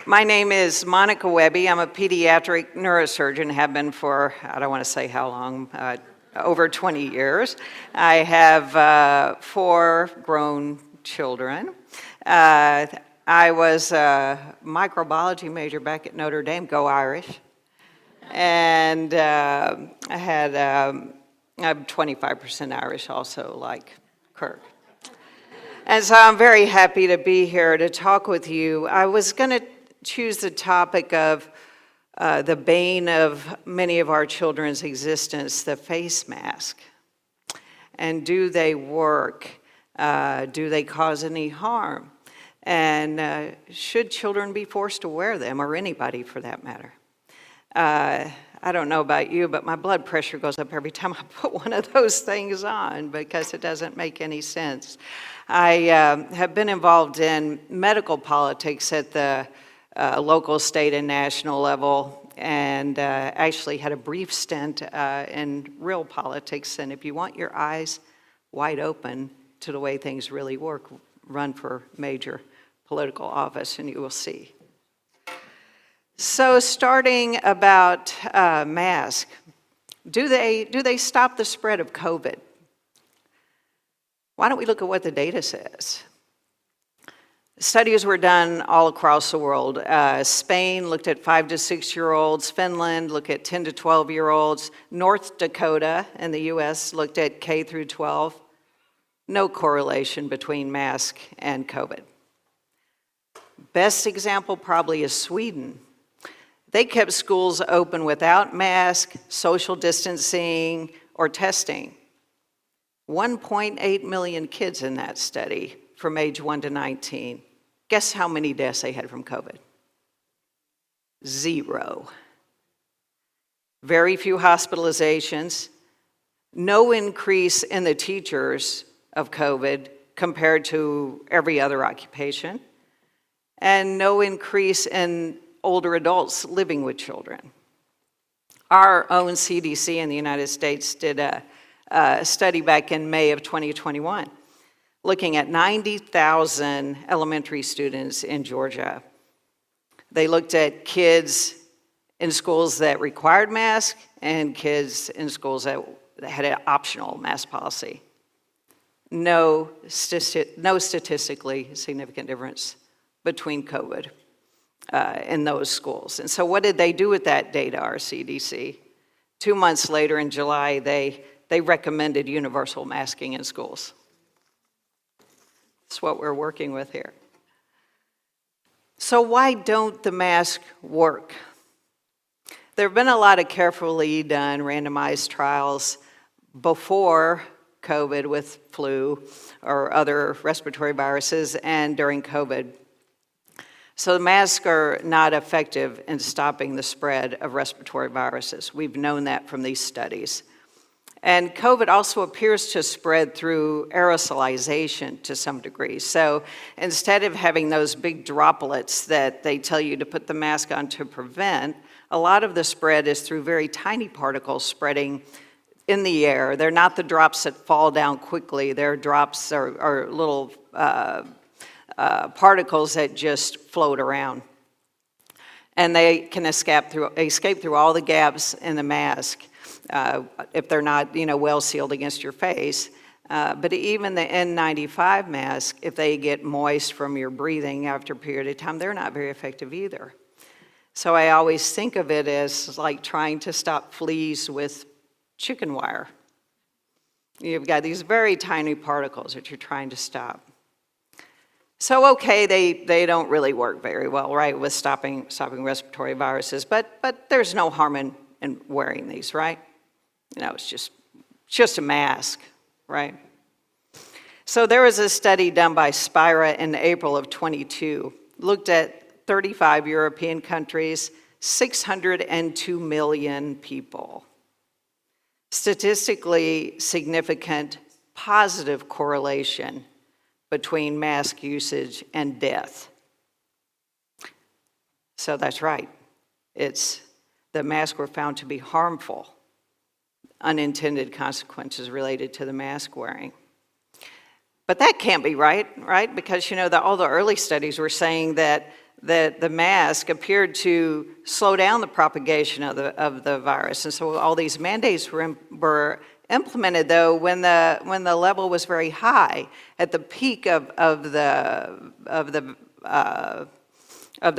My name is Monica Wehby. I'm a pediatric neurosurgeon, have been for, I don't want to say how long, over 20 years. I have 4 grown children. I was a microbiology major back at Notre Dame, go Irish. And I'm 25% Irish also, like Kirk. And so I'm very happy to be here to talk with you. I was going to choose the topic of the bane of many of our children's existence, the face mask. And do they work? Do they cause any harm? And should children be forced to wear them, or anybody for that matter? I don't know about you, but my blood pressure goes up every time I put one of those things on because it doesn't make any sense. I have been involved in medical politics at the local, state, and national level, and actually had a brief stint in real politics. And if you want your eyes wide open to the way things really work, run for major political office and you will see. So starting about masks, do they stop the spread of COVID? Why don't we look at what the data says? Studies were done all across the world. Spain looked at 5 to 6-year-olds. Finland looked at 10 to 12-year-olds. North Dakota in the US looked at K through 12. No correlation between mask and COVID. Best example probably is Sweden. They kept schools open without mask, social distancing, or testing. 1.8 million kids in that study from age 1 to 19. Guess how many deaths they had from COVID? 0. Very few hospitalizations. No increase in the teachers of COVID compared to every other occupation. And no increase in older adults living with children. Our own CDC in the United States did a study back in May of 2021, looking at 90,000 elementary students in Georgia. They looked at kids in schools that required masks and kids in schools that had an optional mask policy. No statistically significant difference between COVID in those schools. And so what did they do with that data, our CDC? 2 months later in July, they recommended universal masking in schools. That's what we're working with here. So why don't the masks work? There have been a lot of carefully done randomized trials before COVID with flu or other respiratory viruses and during COVID. So the masks are not effective in stopping the spread of respiratory viruses. We've known that from these studies. And COVID also appears to spread through aerosolization to some degree. So instead of having those big droplets that they tell you to put the mask on to prevent, a lot of the spread is through very tiny particles spreading in the air. They're not the drops that fall down quickly. Their drops are little particles that just float around. And they can escape through all the gaps in the mask. If they're not, well sealed against your face. But even the N95 mask, if they get moist from your breathing after a period of time, they're not very effective either. So I always think of it as like trying to stop fleas with chicken wire. You've got these very tiny particles that you're trying to stop. So okay, they don't really work very well, right, with stopping respiratory viruses, but there's no harm in wearing these, right? It's just a mask, right? So there was a study done by Spira in April of 22, looked at 35 European countries, 602 million people. Statistically significant positive correlation between mask usage and death. So that's right. The masks were found to be harmful. Unintended consequences related to the mask wearing. But that can't be right? Because all the early studies were saying that that the mask appeared to slow down the propagation of the virus. And so all these mandates were implemented, though, when the level was very high. At the peak of the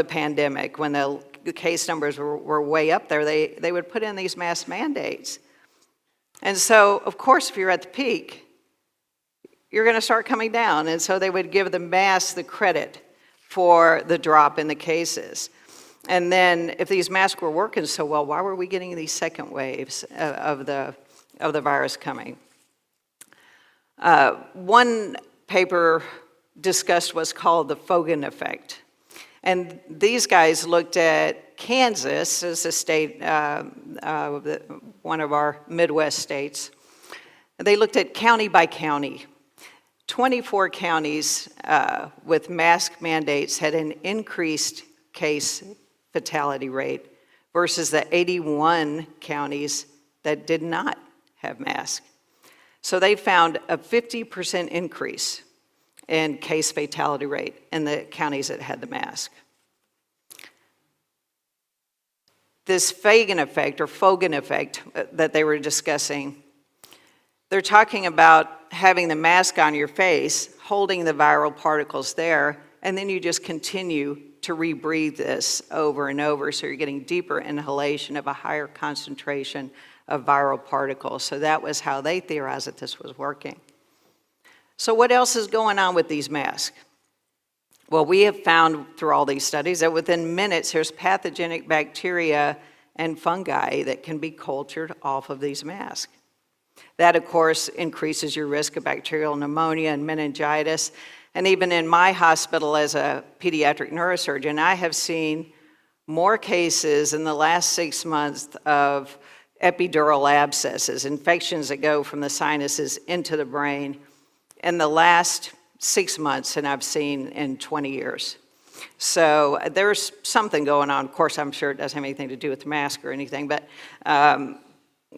pandemic, when the case numbers were way up there, they would put in these mask mandates. And so, of course, if you're at the peak, you're going to start coming down. And so they would give the masks the credit for the drop in the cases. And then if these masks were working so well, why were we getting these second waves of the virus coming? One paper discussed what's called the Fogan effect. And these guys looked at Kansas as a state, one of our Midwest states. They looked at county by county. 24 counties with mask mandates had an increased case fatality rate versus the 81 counties that did not have masks. So they found a 50% increase in case fatality rate in the counties that had the mask. This Fogan effect that they were discussing, they're talking about having the mask on your face, holding the viral particles there, and then you just continue to rebreathe this over and over, so you're getting deeper inhalation of a higher concentration of viral particles. So that was how they theorized that this was working. So what else is going on with these masks? Well, we have found through all these studies that within minutes there's pathogenic bacteria and fungi that can be cultured off of these masks. That, of course, increases your risk of bacterial pneumonia and meningitis. And even in my hospital as a pediatric neurosurgeon, I have seen more cases in the last 6 months of epidural abscesses, infections that go from the sinuses into the brain, in the last 6 months than I've seen in 20 years. So there's something going on. Of course, I'm sure it doesn't have anything to do with the mask or anything, but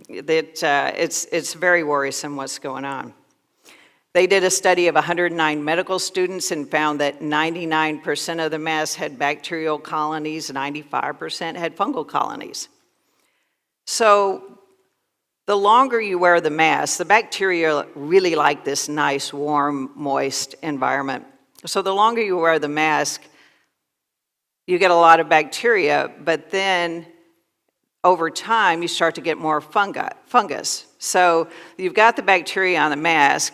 it's very worrisome what's going on. They did a study of 109 medical students and found that 99% of the masks had bacterial colonies, 95% had fungal colonies. So the longer you wear the mask, the bacteria really like this nice, warm, moist environment. So the longer you wear the mask, you get a lot of bacteria, but then over time, you start to get more fungus. So you've got the bacteria on the mask.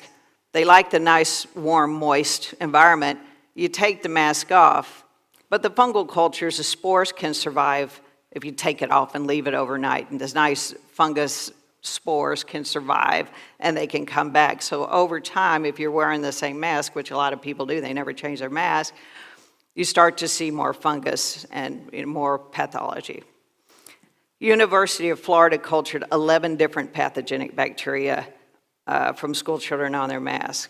They like the nice, warm, moist environment. You take the mask off, but the fungal cultures, the spores can survive if you take it off and leave it overnight. And this nice fungus spores can survive and they can come back. So over time, if you're wearing the same mask, which a lot of people do, they never change their mask, you start to see more fungus and more pathology. University of Florida cultured 11 different pathogenic bacteria from school children on their mask.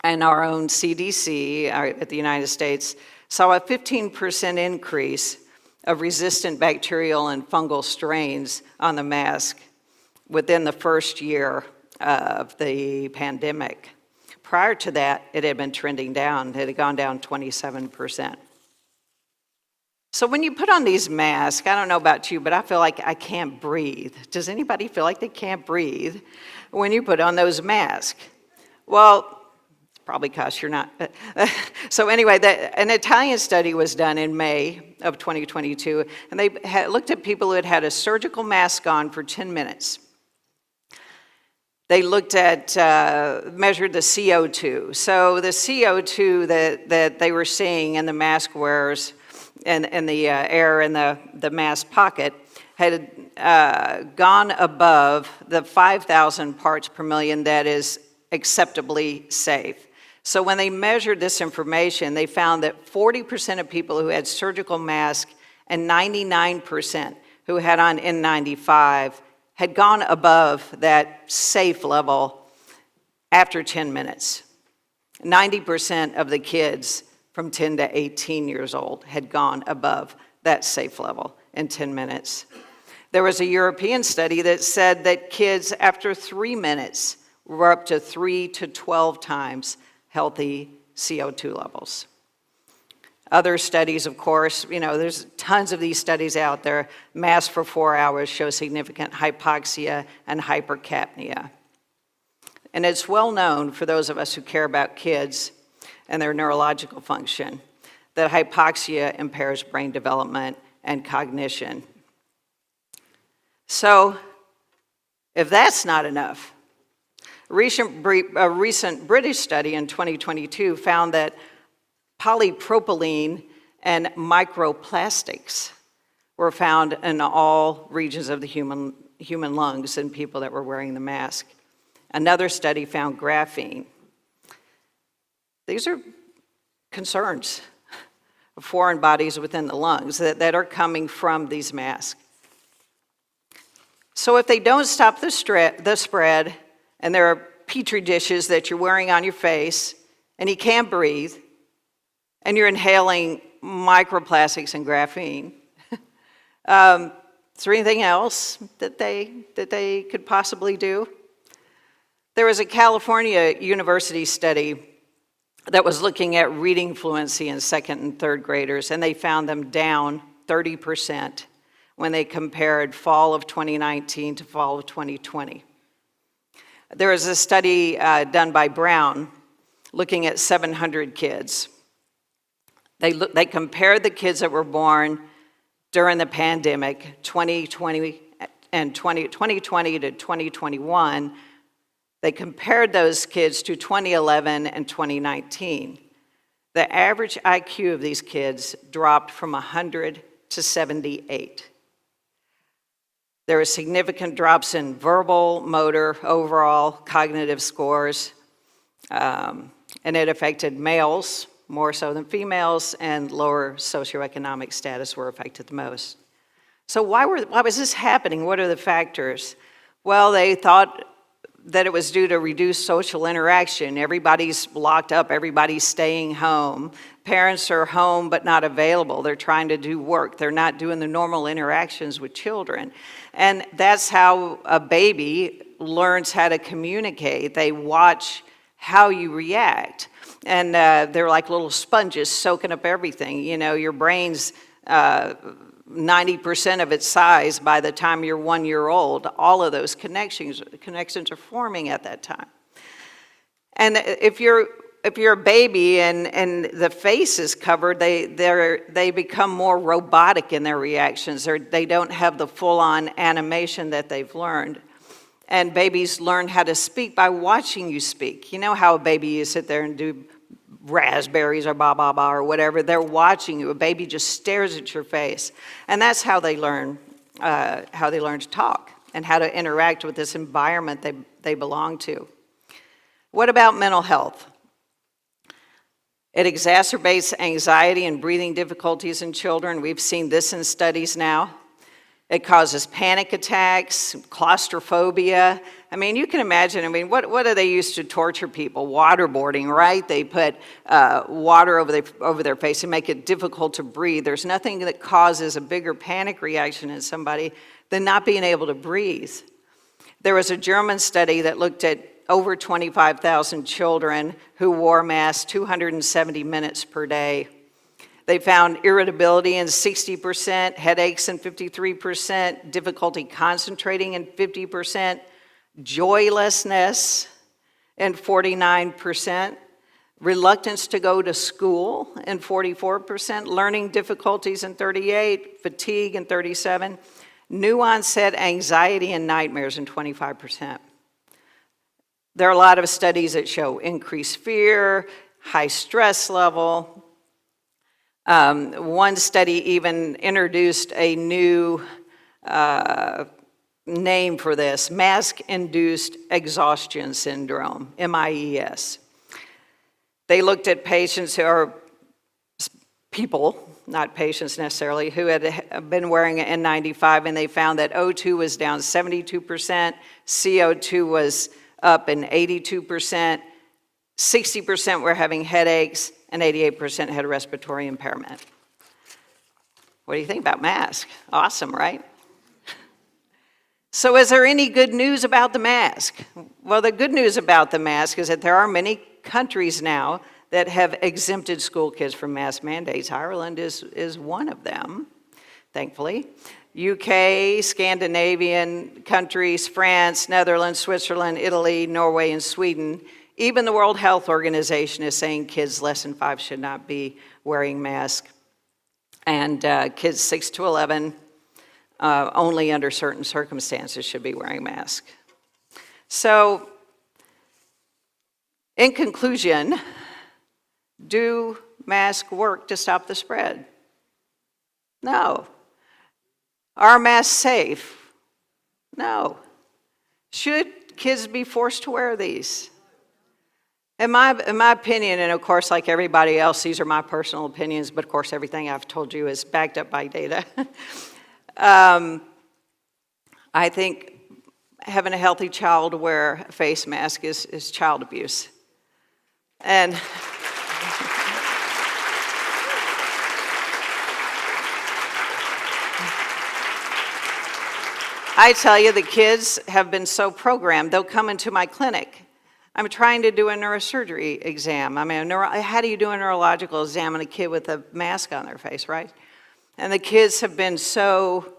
And our own CDC at the United States saw a 15% increase of resistant bacterial and fungal strains on the mask within the first year of the pandemic. Prior to that, it had been trending down. It had gone down 27%. So when you put on these masks, I don't know about you, but I feel like I can't breathe. Does anybody feel like they can't breathe when you put on those masks? Well, it's probably because you're not. So anyway, an Italian study was done in May of 2022, and they looked at people who had had a surgical mask on for 10 minutes. They looked at, measured the CO2. So the CO2 that they were seeing in the mask wearers and the air in the mask pocket had gone above the 5,000 parts per million that is acceptably safe. So when they measured this information, they found that 40% of people who had surgical masks and 99% who had on N95 had gone above that safe level after 10 minutes. 90% of the kids from 10 to 18 years old had gone above that safe level in 10 minutes. There was a European study that said that kids after 3 minutes were up to 3 to 12 times healthy CO2 levels. Other studies, of course, there's tons of these studies out there. Masks for 4 hours show significant hypoxia and hypercapnia. And it's well known for those of us who care about kids and their neurological function that hypoxia impairs brain development and cognition. So, if that's not enough, a recent British study in 2022 found that polypropylene and microplastics were found in all regions of the human lungs in people that were wearing the mask. Another study found graphene. These are concerns of foreign bodies within the lungs that are coming from these masks. So if they don't stop the spread, and there are petri dishes that you're wearing on your face, and you can't breathe, and you're inhaling microplastics and graphene, is there anything else that they could possibly do? There was a California university study that was looking at reading fluency in second and third graders, and they found them down 30% when they compared fall of 2019 to fall of 2020. There was a study done by Brown looking at 700 kids. They compared the kids that were born during the pandemic, 2020 to 2021. They compared those kids to 2011 and 2019. The average IQ of these kids dropped from 100 to 78. There were significant drops in verbal, motor, overall cognitive scores, and it affected males more so than females, and lower socioeconomic status were affected the most. So why was this happening? What are the factors? Well, they thought that it was due to reduced social interaction. Everybody's locked up, everybody's staying home. Parents are home but not available. They're trying to do work. They're not doing the normal interactions with children. And that's how a baby learns how to communicate. They watch how you react. And they're like little sponges soaking up everything. Your brain's 90% of its size by the time you're 1 year old. All of those connections are forming at that time. And if you're a baby and the face is covered, they become more robotic in their reactions. They don't have the full-on animation that they've learned. And babies learn how to speak by watching you speak. You know how a baby, you sit there and do raspberries or ba ba ba or whatever. They're watching you. A baby just stares at your face. And that's how they learn to talk and how to interact with this environment they belong to. What about mental health? It exacerbates anxiety and breathing difficulties in children. We've seen this in studies now. It causes panic attacks, claustrophobia. You can imagine, what do they use to torture people? Waterboarding, right? They put water over their face and make it difficult to breathe. There's nothing that causes a bigger panic reaction in somebody than not being able to breathe. There was a German study that looked at over 25,000 children who wore masks 270 minutes per day. They found irritability in 60%, headaches in 53%, difficulty concentrating in 50%, joylessness in 49%, reluctance to go to school in 44%, learning difficulties in 38%, fatigue in 37%, new onset anxiety and nightmares in 25%. There are a lot of studies that show increased fear, high stress level. One study even introduced a new name for this, mask-induced exhaustion syndrome, MIES. They looked at patients who are people, not patients necessarily, who had been wearing an N95, and they found that O2 was down 72%, CO2 was up in 82%, 60% were having headaches, and 88% had respiratory impairment. What do you think about masks? Awesome, right? So is there any good news about the mask? Well, the good news about the mask is that there are many countries now that have exempted school kids from mask mandates. Ireland is one of them, thankfully. UK, Scandinavian countries, France, Netherlands, Switzerland, Italy, Norway, and Sweden. Even the World Health Organization is saying kids less than 5 should not be wearing masks. And kids 6 to 11, only under certain circumstances should be wearing masks. So, in conclusion, do masks work to stop the spread? No. Are masks safe? No. Should kids be forced to wear these? In my opinion, and of course, like everybody else, these are my personal opinions, but of course, everything I've told you is backed up by data. I think having a healthy child wear a face mask is child abuse. And I tell you, the kids have been so programmed, they'll come into my clinic. I'm trying to do a neurosurgery exam. I mean, how do you do a neurological exam on a kid with a mask on their face, right? And the kids have been so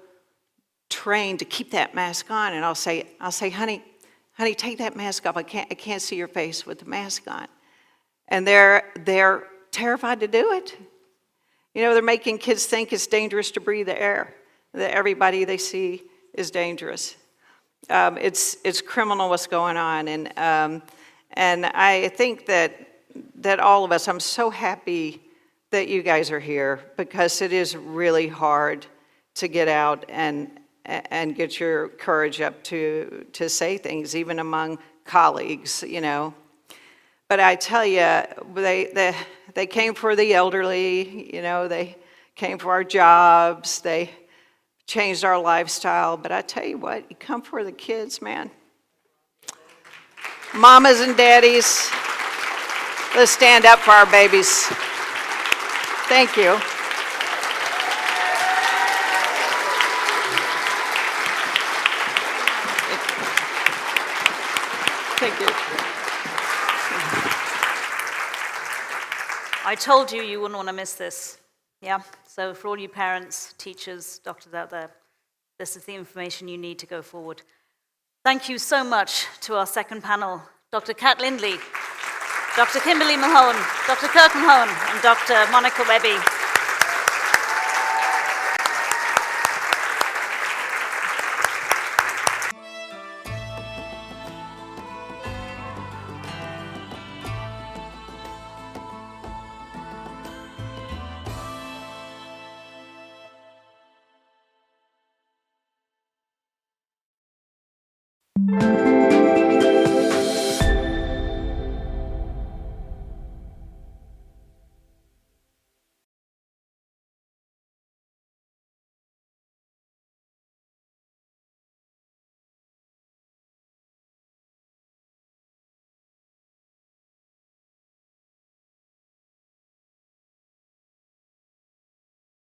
trained to keep that mask on, and I'll say, honey, take that mask off. I can't see your face with the mask on. And they're terrified to do it. You know, they're making kids think it's dangerous to breathe the air, that everybody they see is dangerous. It's criminal what's going on, and I think that all of us, I'm so happy that you guys are here, because it is really hard to get out and get your courage up to say things, even among colleagues, you know. But I tell you, they came for the elderly, you know, they came for our jobs, they changed our lifestyle, but I tell you what, you come for the kids, man. Mamas and daddies, let's stand up for our babies. Thank you. Thank you. I told you wouldn't want to miss this. Yeah, so for all you parents, teachers, doctors out there, this is the information you need to go forward. Thank you so much to our second panel, Dr. Kat Lindley, Dr. Kimberly Mahone, Dr. Kirk Mahone, and Dr. Monica Wehby.